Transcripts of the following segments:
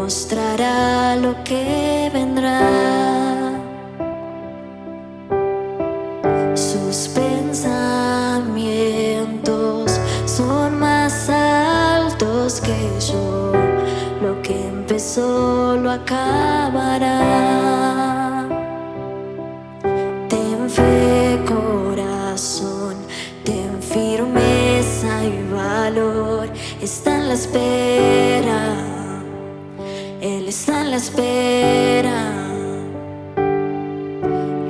mostrará lo que vendrá. Sus pensamientos son más altos que yo. Lo que empezó lo acabará. Ten fe, corazón, ten firmeza y valor. Está en la espera, Él está en la espera.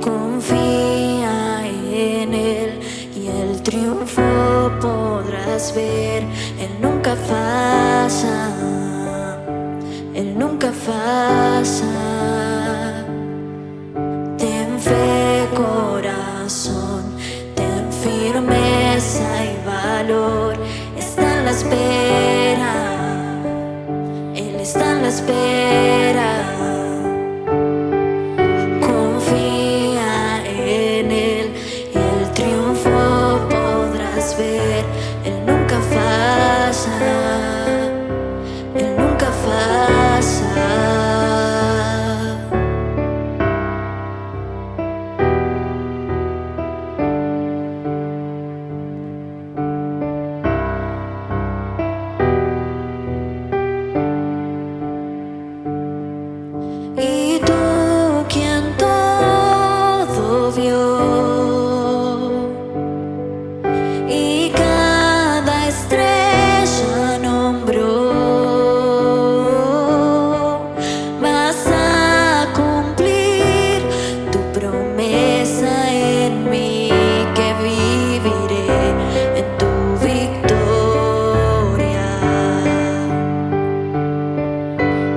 Confía en Él y el triunfo podrás ver. Él nunca falla, Él nunca falla. Ten fe, corazón, ten firmeza y valor. Está en la espera, Él está en la espera. Confía en Él y el triunfo podrás ver. Él nunca falla, Él nunca falla. Y tú, quien todo vio, y cada estrella nombró, vas a cumplir tu promesa en mí, que viviré en tu victoria.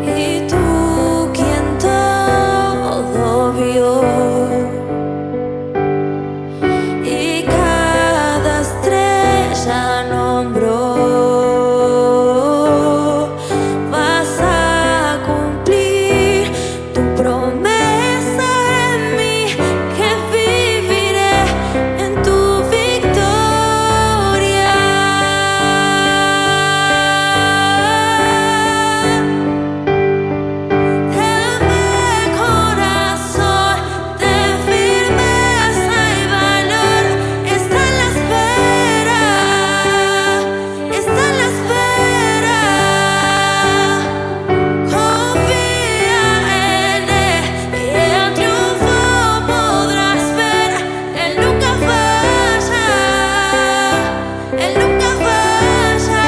Y tú, quien todo vio, y cada estrella nombró, vas a cumplir tu promesa en mí, que viviré en tu victoria. Ten fe, corazón, ten firmeza y valor. Está en la espera, está en la espera. Confía en Él y el triunfo podrás ver. Él nunca falla, Él nunca falla.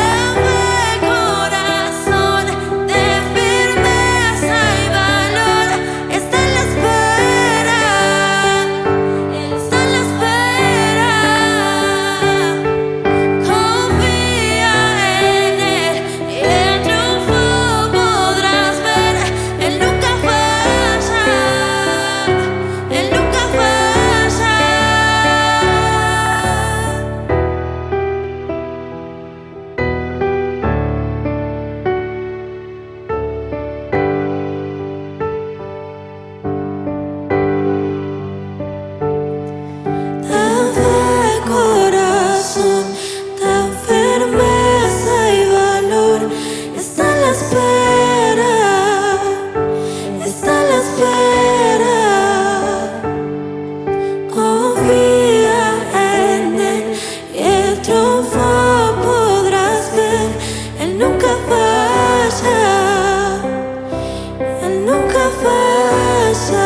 Ten fe, corazón, ten firmeza y valor. Está en la espera, Él está en la espera. Confía en Él y el triunfo podrás ver. Él nunca falla, Él nunca falla. Ten fe, corazón, ten firmeza y valor. Está en la espera, está en la espera. Confía en Él y el triunfo podrás ver. Él nunca falla, Él nunca falla.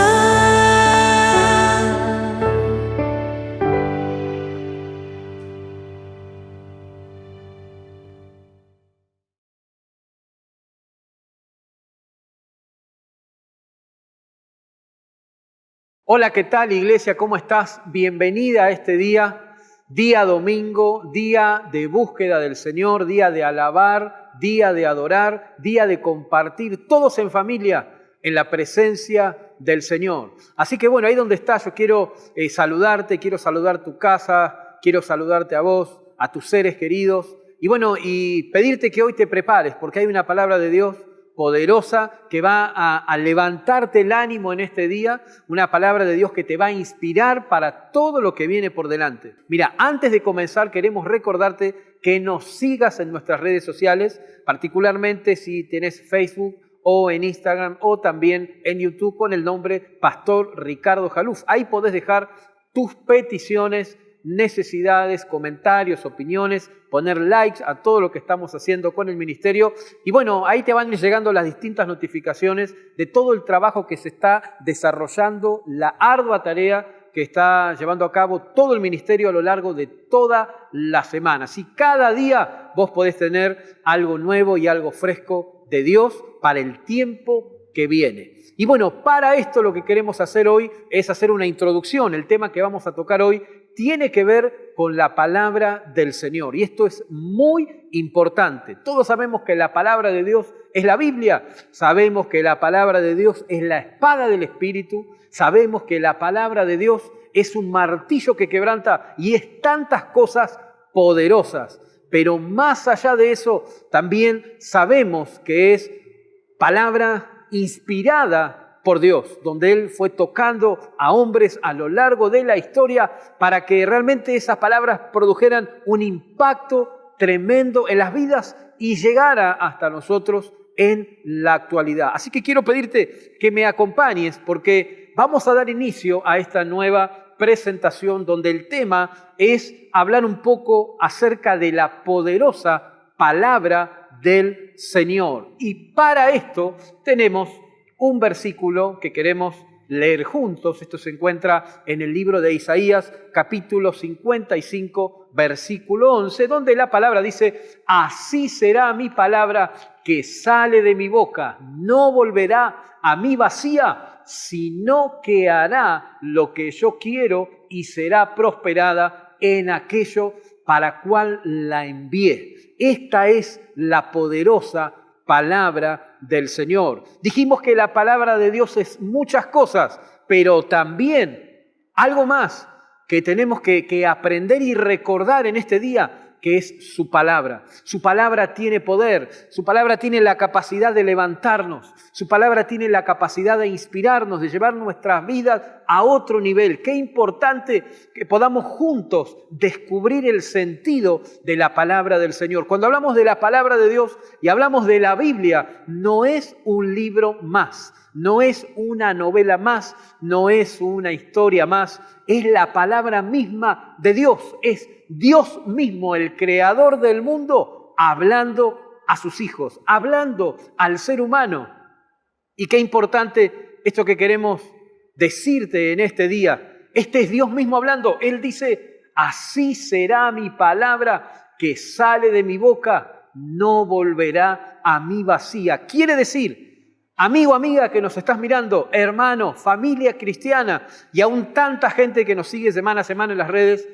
Hola, ¿qué tal, iglesia? ¿Cómo estás? Bienvenida a este día, día domingo, día de búsqueda del Señor, día de alabar, día de adorar, día de compartir todos en familia en la presencia del Señor. Así que bueno, ahí donde estás, yo quiero saludarte, quiero saludar tu casa, quiero saludarte a vos, a tus seres queridos y bueno, y pedirte que hoy te prepares porque hay una palabra de Dios poderosa que va a levantarte el ánimo en este día, una palabra de Dios que te va a inspirar para todo lo que viene por delante. Mira, antes de comenzar queremos recordarte que nos sigas en nuestras redes sociales, particularmente si tenés Facebook o en Instagram o también en YouTube con el nombre Pastor Ricardo Jaluf. Ahí podés dejar tus peticiones, necesidades, comentarios, opiniones, poner likes a todo lo que estamos haciendo con el ministerio. Y bueno, ahí te van llegando las distintas notificaciones de todo el trabajo que se está desarrollando, la ardua tarea que está llevando a cabo todo el ministerio a lo largo de toda la semana. Así cada día vos podés tener algo nuevo y algo fresco de Dios para el tiempo que viene. Y bueno, para esto lo que queremos hacer hoy es hacer una introducción. El tema que vamos a tocar hoy tiene que ver con la palabra del Señor. Y esto es muy importante. Todos sabemos que la palabra de Dios es la Biblia. Sabemos que la palabra de Dios es la espada del Espíritu. Sabemos que la palabra de Dios es un martillo que quebranta y es tantas cosas poderosas. Pero más allá de eso, también sabemos que es palabra inspirada por Dios, donde Él fue tocando a hombres a lo largo de la historia para que realmente esas palabras produjeran un impacto tremendo en las vidas y llegara hasta nosotros en la actualidad. Así que quiero pedirte que me acompañes porque vamos a dar inicio a esta nueva presentación donde el tema es hablar un poco acerca de la poderosa palabra del Señor. Y para esto tenemos un versículo que queremos leer juntos. Esto se encuentra en el libro de Isaías, capítulo 55, versículo 11, donde la palabra dice: así será mi palabra que sale de mi boca, no volverá a mí vacía, sino que hará lo que yo quiero y será prosperada en aquello para cual la envié. Esta es la poderosa palabra del Señor. Dijimos que la palabra de Dios es muchas cosas, pero también algo más que tenemos que aprender y recordar en este día, que es su palabra. Su palabra tiene poder, su palabra tiene la capacidad de levantarnos, su palabra tiene la capacidad de inspirarnos, de llevar nuestras vidas a otro nivel. Qué importante que podamos juntos descubrir el sentido de la palabra del Señor. Cuando hablamos de la palabra de Dios y hablamos de la Biblia, no es un libro más, no es una novela más, no es una historia más, es la palabra misma de Dios, es Dios mismo, el creador del mundo, hablando a sus hijos, hablando al ser humano. Y qué importante esto que queremos decirte en este día. Este es Dios mismo hablando. Él dice: así será mi palabra que sale de mi boca, no volverá a mí vacía. Quiere decir, amigo, amiga que nos estás mirando, hermano, familia cristiana y aún tanta gente que nos sigue semana a semana en las redes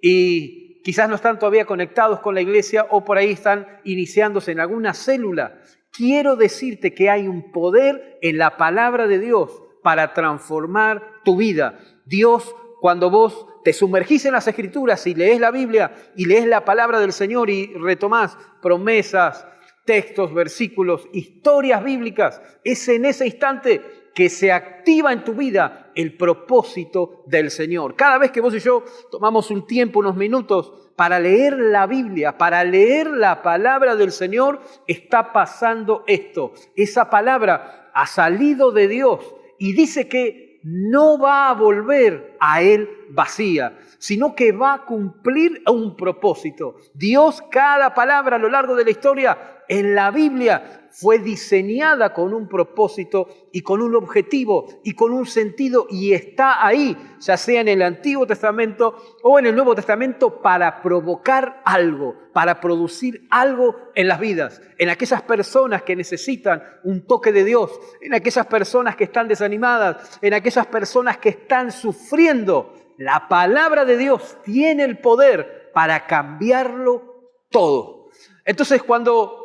y quizás no están todavía conectados con la iglesia o por ahí están iniciándose en alguna célula. Quiero decirte que hay un poder en la palabra de Dios para transformar tu vida. Dios, cuando vos te sumergís en las Escrituras y lees la Biblia y lees la palabra del Señor y retomás promesas, textos, versículos, historias bíblicas, es en ese instante que se activa en tu vida el propósito del Señor. Cada vez que vos y yo tomamos un tiempo, unos minutos para leer la Biblia, para leer la palabra del Señor, está pasando esto. Esa palabra ha salido de Dios y dice que no va a volver a Él vacía, sino que va a cumplir un propósito. Dios, cada palabra a lo largo de la historia en la Biblia fue diseñada con un propósito y con un objetivo y con un sentido y está ahí, ya sea en el Antiguo Testamento o en el Nuevo Testamento, para provocar algo, para producir algo en las vidas, en aquellas personas que necesitan un toque de Dios, en aquellas personas que están desanimadas, en aquellas personas que están sufriendo. La palabra de Dios tiene el poder para cambiarlo todo. Entonces, cuando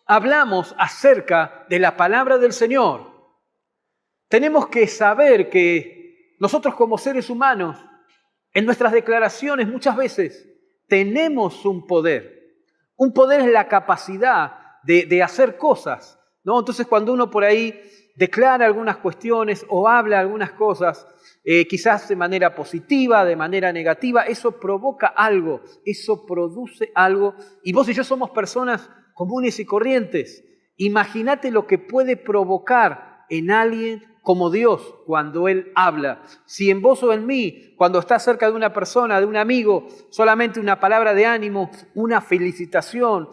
hablamos acerca de la palabra del Señor, tenemos que saber que nosotros como seres humanos, en nuestras declaraciones muchas veces tenemos un poder. Un poder es la capacidad de hacer cosas, ¿no? Entonces cuando uno por ahí declara algunas cuestiones o habla algunas cosas, quizás de manera positiva, de manera negativa, eso provoca algo, eso produce algo. Y vos y yo somos personas comunes y corrientes. Imagínate lo que puede provocar en alguien como Dios cuando Él habla. Si en vos o en mí, cuando estás cerca de una persona, de un amigo, solamente una palabra de ánimo, una felicitación,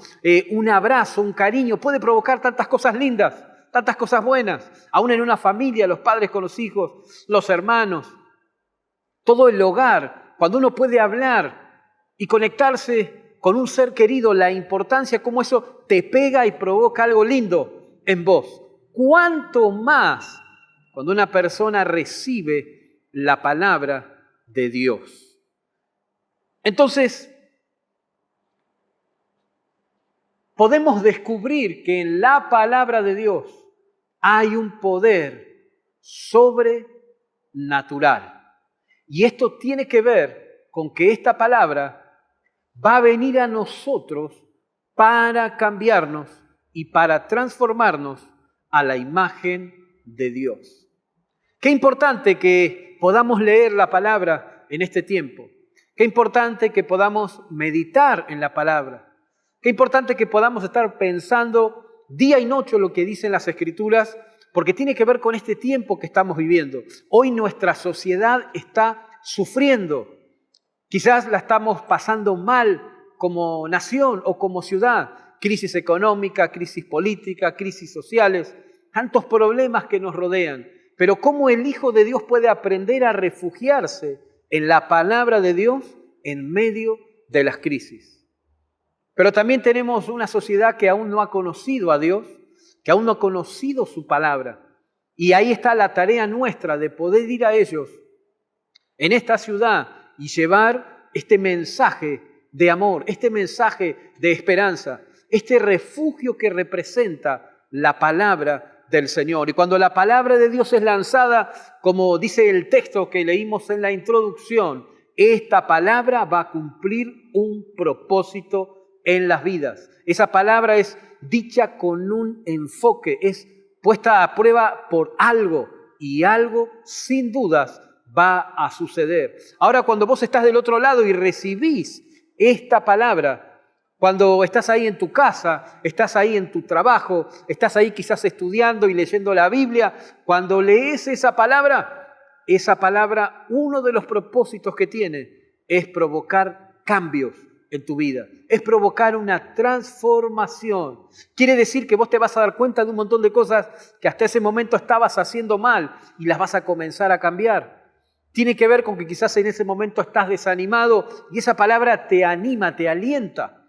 un abrazo, un cariño, puede provocar tantas cosas lindas, tantas cosas buenas. Aún en una familia, los padres con los hijos, los hermanos, todo el hogar, cuando uno puede hablar y conectarse con un ser querido, la importancia, cómo eso te pega y provoca algo lindo en vos. ¿Cuánto más cuando una persona recibe la palabra de Dios? Entonces, podemos descubrir que en la palabra de Dios hay un poder sobrenatural. Y esto tiene que ver con que esta palabra va a venir a nosotros para cambiarnos y para transformarnos a la imagen de Dios. Qué importante que podamos leer la palabra en este tiempo. Qué importante que podamos meditar en la palabra. Qué importante que podamos estar pensando día y noche lo que dicen las Escrituras, porque tiene que ver con este tiempo que estamos viviendo. Hoy nuestra sociedad está sufriendo. Quizás la estamos pasando mal como nación o como ciudad. Crisis económica, crisis política, crisis sociales, tantos problemas que nos rodean. Pero ¿cómo el Hijo de Dios puede aprender a refugiarse en la palabra de Dios en medio de las crisis? Pero también tenemos una sociedad que aún no ha conocido a Dios, que aún no ha conocido su palabra. Y ahí está la tarea nuestra de poder ir a ellos en esta ciudad y llevar este mensaje de amor, este mensaje de esperanza, este refugio que representa la palabra del Señor. Y cuando la palabra de Dios es lanzada, como dice el texto que leímos en la introducción, esta palabra va a cumplir un propósito en las vidas. Esa palabra es dicha con un enfoque, es puesta a prueba por algo, y algo sin dudas va a suceder. Ahora, cuando vos estás del otro lado y recibís esta palabra, cuando estás ahí en tu casa, estás ahí en tu trabajo, estás ahí quizás estudiando y leyendo la Biblia, cuando lees esa palabra, uno de los propósitos que tiene es provocar cambios en tu vida, es provocar una transformación. Quiere decir que vos te vas a dar cuenta de un montón de cosas que hasta ese momento estabas haciendo mal y las vas a comenzar a cambiar. Tiene que ver con que quizás en ese momento estás desanimado y esa palabra te anima, te alienta.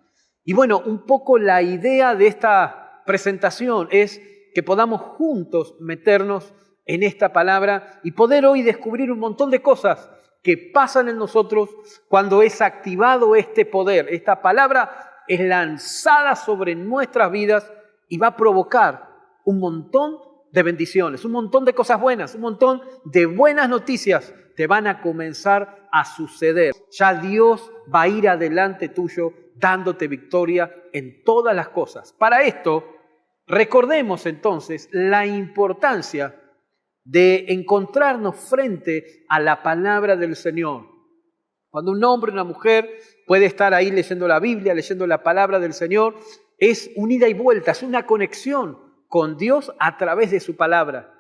Y bueno, un poco la idea de esta presentación es que podamos juntos meternos en esta palabra y poder hoy descubrir un montón de cosas que pasan en nosotros cuando es activado este poder. Esta palabra es lanzada sobre nuestras vidas y va a provocar un montón de bendiciones, un montón de cosas buenas, un montón de buenas noticias te van a comenzar a suceder. Ya Dios va a ir adelante tuyo dándote victoria en todas las cosas. Para esto, recordemos entonces la importancia de encontrarnos frente a la palabra del Señor. Cuando un hombre o una mujer puede estar ahí leyendo la Biblia, leyendo la palabra del Señor, es un ida y vuelta, es una conexión con Dios a través de su palabra.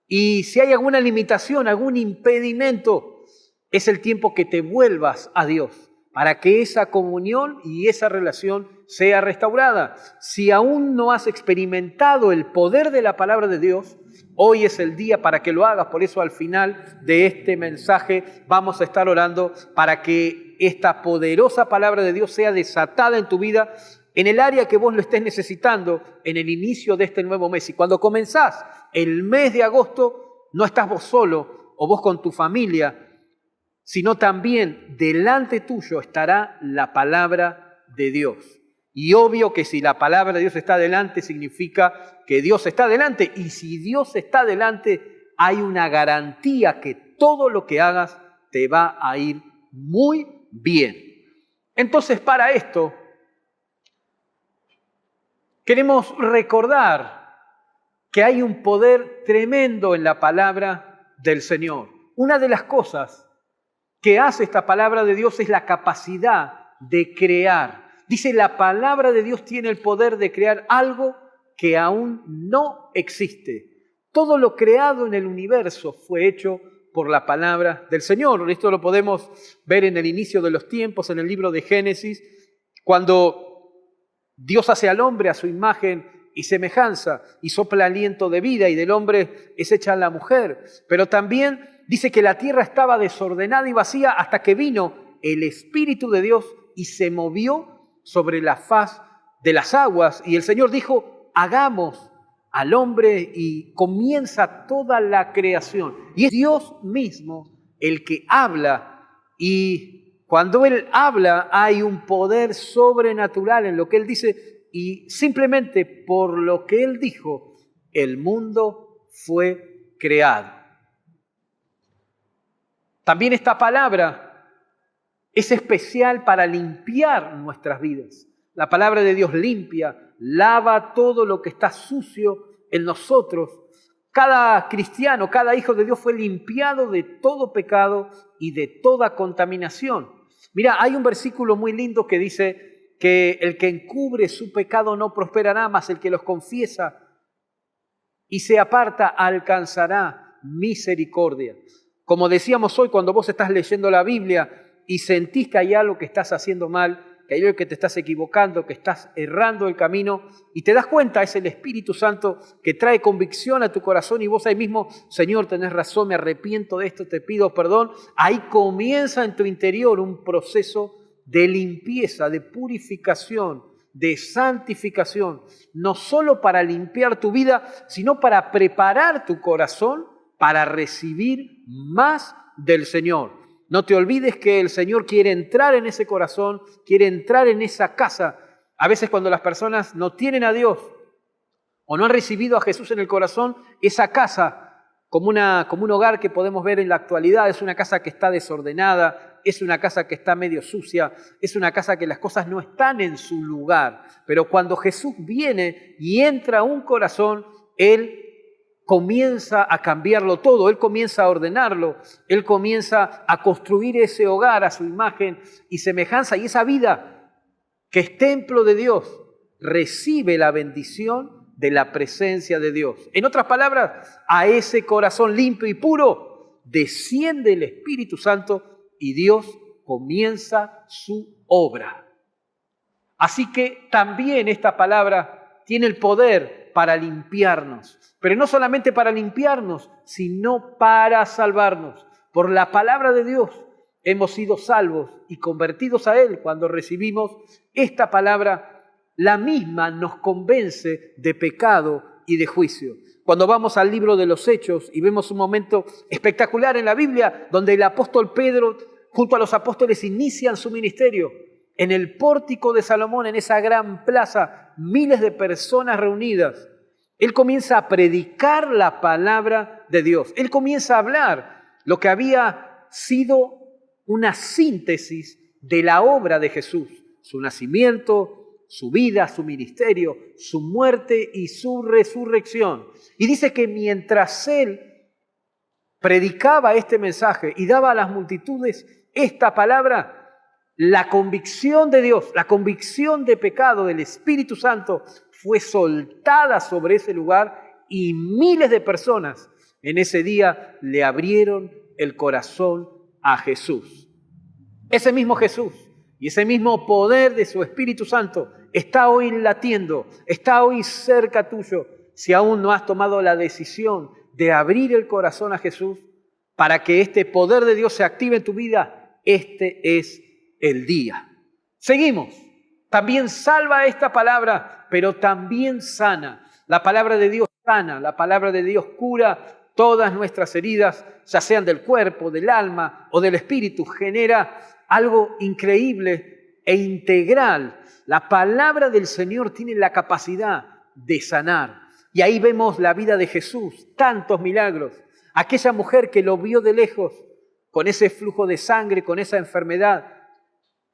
Y si hay alguna limitación, algún impedimento, es el tiempo que te vuelvas a Dios para que esa comunión y esa relación sea restaurada. Si aún no has experimentado el poder de la palabra de Dios, hoy es el día para que lo hagas. Por eso al final de este mensaje vamos a estar orando para que esta poderosa palabra de Dios sea desatada en tu vida, en el área que vos lo estés necesitando, en el inicio de este nuevo mes. Y cuando comenzás el mes de agosto, no estás vos solo o vos con tu familia, sino también delante tuyo estará la palabra de Dios. Y obvio que si la palabra de Dios está delante, significa que Dios está delante. Y si Dios está delante, hay una garantía que todo lo que hagas te va a ir muy bien. Entonces, para esto, queremos recordar que hay un poder tremendo en la palabra del Señor. Una de las cosas que hace esta palabra de Dios es la capacidad de crear. Dice, la palabra de Dios tiene el poder de crear algo que aún no existe. Todo lo creado en el universo fue hecho por la palabra del Señor. Esto lo podemos ver en el inicio de los tiempos, en el libro de Génesis, cuando Dios hace al hombre a su imagen y semejanza y sopla aliento de vida y del hombre es hecha la mujer. Pero también dice que la tierra estaba desordenada y vacía hasta que vino el Espíritu de Dios y se movió sobre la faz de las aguas. Y el Señor dijo, hagamos al hombre, y comienza toda la creación. Y es Dios mismo el que habla, y cuando Él habla hay un poder sobrenatural en lo que Él dice, y simplemente por lo que Él dijo, el mundo fue creado. También esta palabra es especial para limpiar nuestras vidas. La palabra de Dios limpia, lava todo lo que está sucio en nosotros. Cada cristiano, cada hijo de Dios fue limpiado de todo pecado y de toda contaminación. Mira, hay un versículo muy lindo que dice que el que encubre su pecado no prosperará, mas el que los confiesa y se aparta alcanzará misericordia. Como decíamos hoy, cuando vos estás leyendo la Biblia y sentís que hay algo que estás haciendo mal, que hay algo que te estás equivocando, que estás errando el camino, y te das cuenta, es el Espíritu Santo que trae convicción a tu corazón y vos ahí mismo, Señor, tenés razón, me arrepiento de esto, te pido perdón. Ahí comienza en tu interior un proceso de limpieza, de purificación, de santificación, no solo para limpiar tu vida, sino para preparar tu corazón para recibir más del Señor. No te olvides que el Señor quiere entrar en ese corazón, quiere entrar en esa casa. A veces cuando las personas no tienen a Dios o no han recibido a Jesús en el corazón, esa casa, como un hogar que podemos ver en la actualidad, es una casa que está desordenada, es una casa que está medio sucia, es una casa que las cosas no están en su lugar. Pero cuando Jesús viene y entra a un corazón, Él comienza a cambiarlo todo, Él comienza a ordenarlo, Él comienza a construir ese hogar a su imagen y semejanza, y esa vida que es templo de Dios recibe la bendición de la presencia de Dios. En otras palabras, a ese corazón limpio y puro desciende el Espíritu Santo y Dios comienza su obra. Así que también esta palabra tiene el poder para limpiarnos. Pero no solamente para limpiarnos, sino para salvarnos. Por la palabra de Dios hemos sido salvos y convertidos a Él. Cuando recibimos esta palabra, la misma nos convence de pecado y de juicio. Cuando vamos al libro de los Hechos y vemos un momento espectacular en la Biblia, donde el apóstol Pedro, junto a los apóstoles, inician su ministerio. En el pórtico de Salomón, en esa gran plaza, miles de personas reunidas. Él comienza a predicar la palabra de Dios. Él comienza a hablar lo que había sido una síntesis de la obra de Jesús. Su nacimiento, su vida, su ministerio, su muerte y su resurrección. Y dice que mientras Él predicaba este mensaje y daba a las multitudes esta palabra, la convicción de Dios, la convicción de pecado del Espíritu Santo fue soltada sobre ese lugar y miles de personas en ese día le abrieron el corazón a Jesús. Ese mismo Jesús y ese mismo poder de su Espíritu Santo está hoy latiendo, está hoy cerca tuyo. Si aún no has tomado la decisión de abrir el corazón a Jesús para que este poder de Dios se active en tu vida, este es el día. Seguimos. También salva esta palabra, pero también sana. La palabra de Dios sana, la palabra de Dios cura todas nuestras heridas, ya sean del cuerpo, del alma o del espíritu. Genera algo increíble e integral. La palabra del Señor tiene la capacidad de sanar. Y ahí vemos la vida de Jesús, tantos milagros. Aquella mujer que lo vio de lejos, con ese flujo de sangre, con esa enfermedad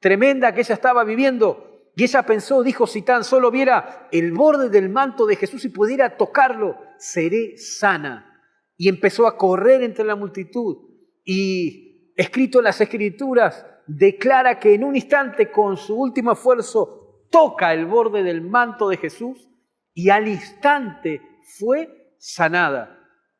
tremenda que ella estaba viviendo, Y ella pensó, dijo, si tan solo viera el borde del manto de Jesús y pudiera tocarlo, seré sana. Y empezó a correr entre la multitud. Y escrito en las Escrituras, declara que en un instante, con su último esfuerzo, toca el borde del manto de Jesús y al instante fue sanada.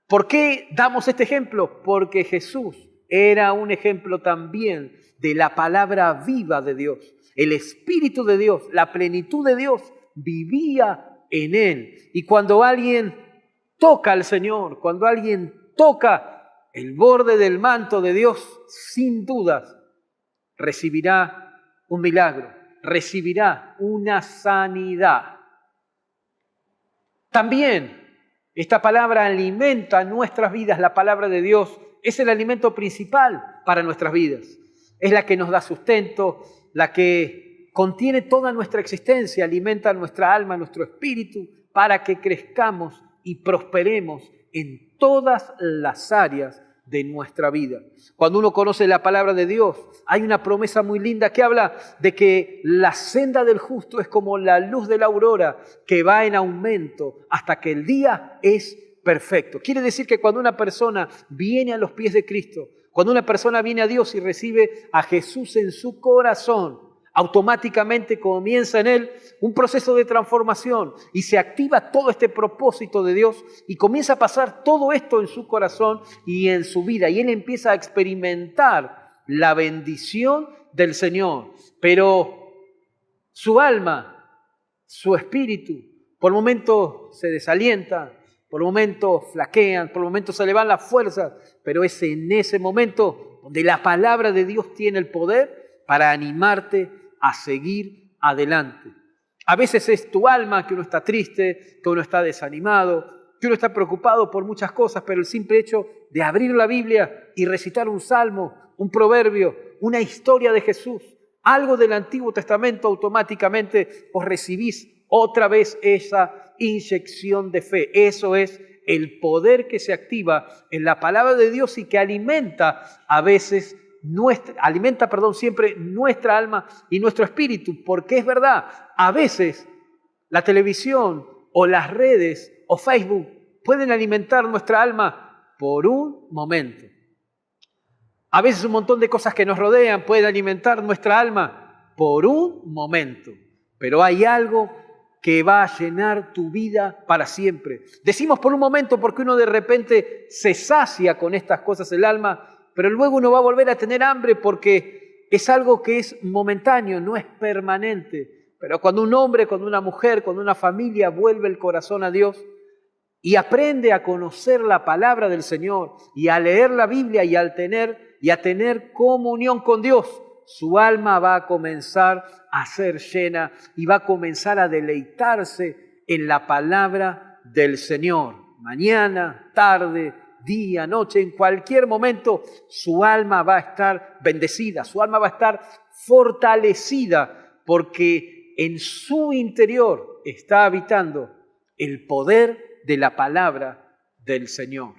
¿Por qué damos este ejemplo? Porque Jesús era un ejemplo también de la palabra viva de Dios. El Espíritu de Dios, la plenitud de Dios vivía en él. Y cuando alguien toca al Señor, cuando alguien toca el borde del manto de Dios, sin dudas recibirá un milagro, recibirá una sanidad. También esta palabra alimenta nuestras vidas. La palabra de Dios es el alimento principal para nuestras vidas. Es la que nos da sustento, la que contiene toda nuestra existencia, alimenta nuestra alma, nuestro espíritu, para que crezcamos y prosperemos en todas las áreas de nuestra vida. Cuando uno conoce la palabra de Dios, hay una promesa muy linda que habla de que la senda del justo es como la luz de la aurora que va en aumento hasta que el día es perfecto. Quiere decir que cuando una persona viene a los pies de Cristo, cuando una persona viene a Dios y recibe a Jesús en su corazón, automáticamente comienza en él un proceso de transformación y se activa todo este propósito de Dios y comienza a pasar todo esto en su corazón y en su vida. Y él empieza a experimentar la bendición del Señor. Pero su alma, su espíritu, por momentos se desalienta, por momentos flaquean, por momentos se le van las fuerzas, pero es en ese momento donde la palabra de Dios tiene el poder para animarte a seguir adelante. A veces es tu alma que uno está triste, que uno está desanimado, que uno está preocupado por muchas cosas, pero el simple hecho de abrir la Biblia y recitar un salmo, un proverbio, una historia de Jesús, algo del Antiguo Testamento, automáticamente os recibís otra vez esa inyección de fe. Eso es el poder que se activa en la palabra de Dios y que alimenta siempre nuestra alma y nuestro espíritu, porque es verdad, a veces la televisión o las redes o Facebook pueden alimentar nuestra alma por un momento. A veces un montón de cosas que nos rodean pueden alimentar nuestra alma por un momento, pero hay algo que va a llenar tu vida para siempre. Decimos por un momento porque uno de repente se sacia con estas cosas el alma, pero luego uno va a volver a tener hambre porque es algo que es momentáneo, no es permanente. Pero cuando un hombre, cuando una mujer, cuando una familia vuelve el corazón a Dios y aprende a conocer la palabra del Señor y a leer la Biblia y a tener comunión con Dios, su alma va a comenzar a ser llena y va a comenzar a deleitarse en la palabra del Señor. Mañana, tarde, día, noche, en cualquier momento, su alma va a estar bendecida, su alma va a estar fortalecida, porque en su interior está habitando el poder de la palabra del Señor.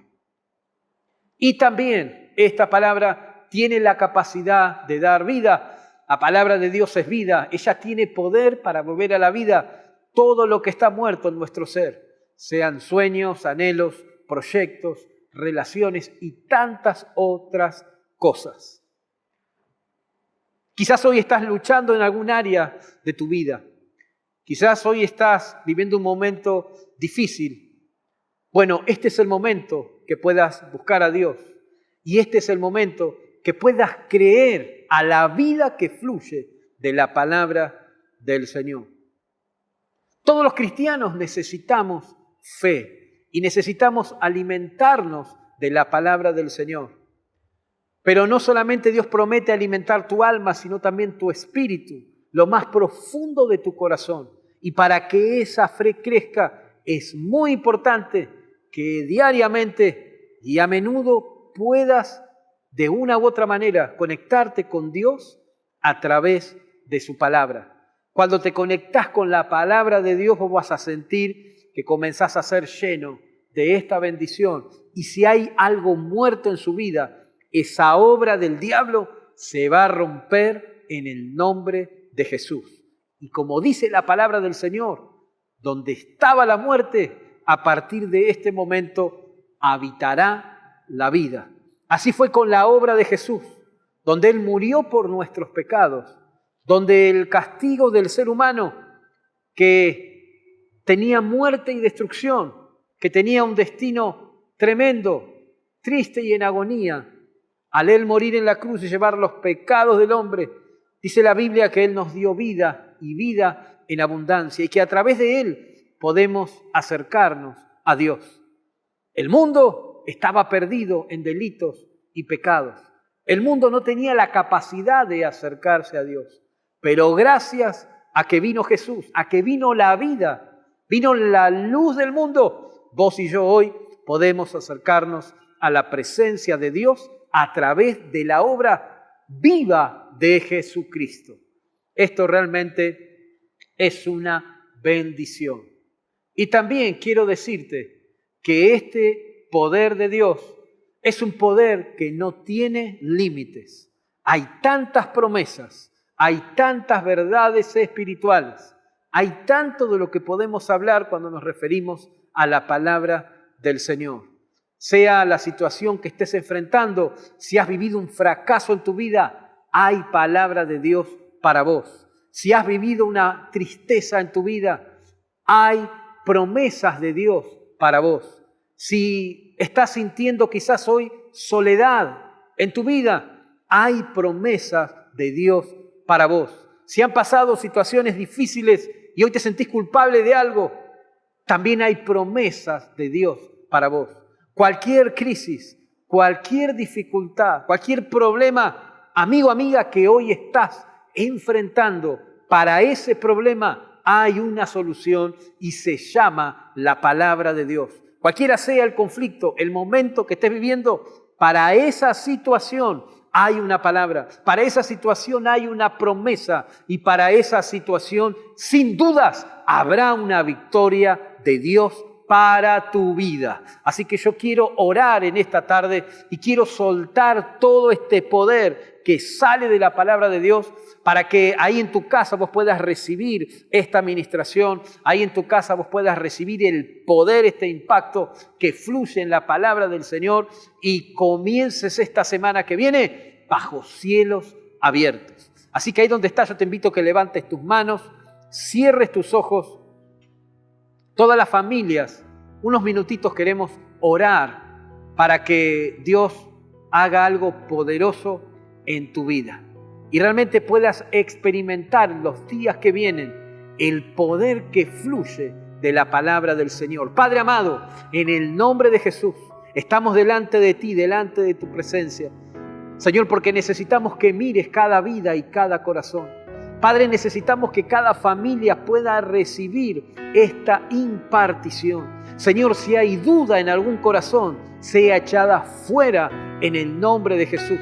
Y también esta palabra tiene la capacidad de dar vida. La palabra de Dios es vida, ella tiene poder para volver a la vida todo lo que está muerto en nuestro ser, sean sueños, anhelos, proyectos, relaciones y tantas otras cosas. Quizás hoy estás luchando en algún área de tu vida. Quizás hoy estás viviendo un momento difícil. Bueno, este es el momento que puedas buscar a Dios. Y este es el momento que puedas creer a la vida que fluye de la palabra del Señor. Todos los cristianos necesitamos fe. Y necesitamos alimentarnos de la palabra del Señor. Pero no solamente Dios promete alimentar tu alma, sino también tu espíritu, lo más profundo de tu corazón. Y para que esa fe crezca, es muy importante que diariamente y a menudo puedas, de una u otra manera, conectarte con Dios a través de su palabra. Cuando te conectás con la palabra de Dios, vos vas a sentir que comenzás a ser lleno de esta bendición. Y si hay algo muerto en su vida, esa obra del diablo se va a romper en el nombre de Jesús. Y como dice la palabra del Señor, donde estaba la muerte, a partir de este momento habitará la vida. Así fue con la obra de Jesús, donde Él murió por nuestros pecados, donde el castigo del ser humano que tenía muerte y destrucción, que tenía un destino tremendo, triste y en agonía, al Él morir en la cruz y llevar los pecados del hombre, dice la Biblia que Él nos dio vida y vida en abundancia y que a través de Él podemos acercarnos a Dios. El mundo estaba perdido en delitos y pecados. El mundo no tenía la capacidad de acercarse a Dios. Pero gracias a que vino Jesús, a que vino la vida, vino la luz del mundo, vos y yo hoy podemos acercarnos a la presencia de Dios a través de la obra viva de Jesucristo. Esto realmente es una bendición. Y también quiero decirte que este poder de Dios es un poder que no tiene límites. Hay tantas promesas, hay tantas verdades espirituales, hay tanto de lo que podemos hablar cuando nos referimos a la palabra del Señor. Sea la situación que estés enfrentando, si has vivido un fracaso en tu vida, hay palabra de Dios para vos. Si has vivido una tristeza en tu vida, hay promesas de Dios para vos. Si estás sintiendo quizás hoy soledad en tu vida, hay promesas de Dios para vos. Si han pasado situaciones difíciles y hoy te sentís culpable de algo, también hay promesas de Dios para vos. Cualquier crisis, cualquier dificultad, cualquier problema, amigo, amiga, que hoy estás enfrentando, para ese problema hay una solución y se llama la palabra de Dios. Cualquiera sea el conflicto, el momento que estés viviendo, para esa situación hay una palabra, para esa situación hay una promesa y para esa situación, sin dudas, habrá una victoria de Dios para tu vida. Así que yo quiero orar en esta tarde y quiero soltar todo este poder que sale de la palabra de Dios para que ahí en tu casa vos puedas recibir esta administración, ahí en tu casa vos puedas recibir el poder, este impacto que fluye en la palabra del Señor y comiences esta semana que viene bajo cielos abiertos. Así que ahí donde estás yo te invito a que levantes tus manos, cierres tus ojos. Todas las familias, unos minutitos queremos orar para que Dios haga algo poderoso en tu vida y realmente puedas experimentar los días que vienen el poder que fluye de la palabra del Señor. Padre amado, en el nombre de Jesús, estamos delante de ti, delante de tu presencia. Señor, porque necesitamos que mires cada vida y cada corazón. Padre, necesitamos que cada familia pueda recibir esta impartición. Señor, si hay duda en algún corazón, sea echada fuera en el nombre de Jesús.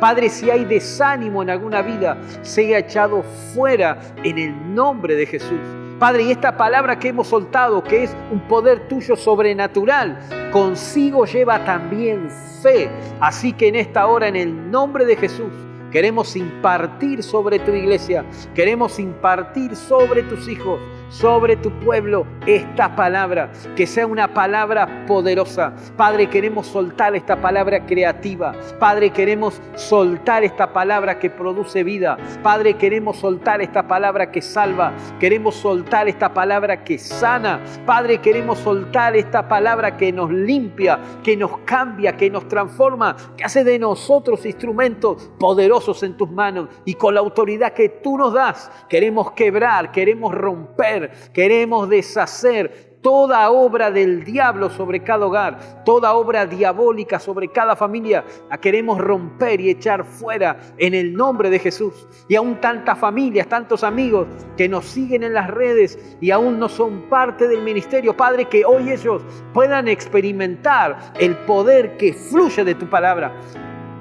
Padre, si hay desánimo en alguna vida, sea echado fuera en el nombre de Jesús. Padre, y esta palabra que hemos soltado, que es un poder tuyo sobrenatural, consigo lleva también fe. Así que en esta hora, en el nombre de Jesús, queremos impartir sobre tu iglesia, queremos impartir sobre tus hijos, sobre tu pueblo, esta palabra, que sea una palabra poderosa. Padre, queremos soltar esta palabra creativa. Padre, queremos soltar esta palabra que produce vida. Padre, queremos soltar esta palabra que salva. Queremos soltar esta palabra que sana. Padre, queremos soltar esta palabra que nos limpia, que nos cambia, que nos transforma, que hace de nosotros instrumentos poderosos en tus manos. Y con la autoridad que tú nos das, queremos quebrar, queremos romper, queremos deshacer toda obra del diablo sobre cada hogar, toda obra diabólica sobre cada familia. La queremos romper y echar fuera en el nombre de Jesús. Y aún tantas familias, tantos amigos que nos siguen en las redes y aún no son parte del ministerio, Padre, que hoy ellos puedan experimentar el poder que fluye de tu palabra.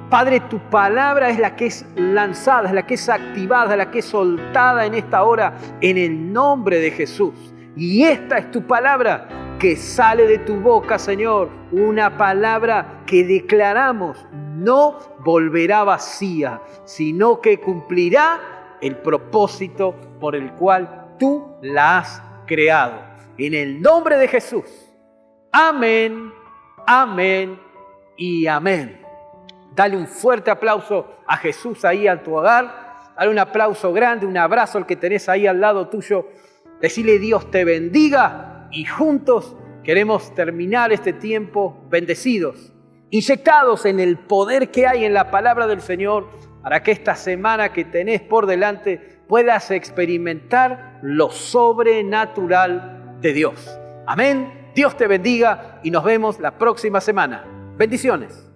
Padre, tu palabra es la que es lanzada, es la que es activada, es la que es soltada en esta hora en el nombre de Jesús. Y esta es tu palabra que sale de tu boca, Señor. Una palabra que declaramos no volverá vacía, sino que cumplirá el propósito por el cual tú la has creado. En el nombre de Jesús. Amén, amén y amén. Dale un fuerte aplauso a Jesús ahí a tu hogar. Dale un aplauso grande, un abrazo al que tenés ahí al lado tuyo. Decile Dios te bendiga y juntos queremos terminar este tiempo bendecidos, inyectados en el poder que hay en la palabra del Señor para que esta semana que tenés por delante puedas experimentar lo sobrenatural de Dios. Amén. Dios te bendiga y nos vemos la próxima semana. Bendiciones.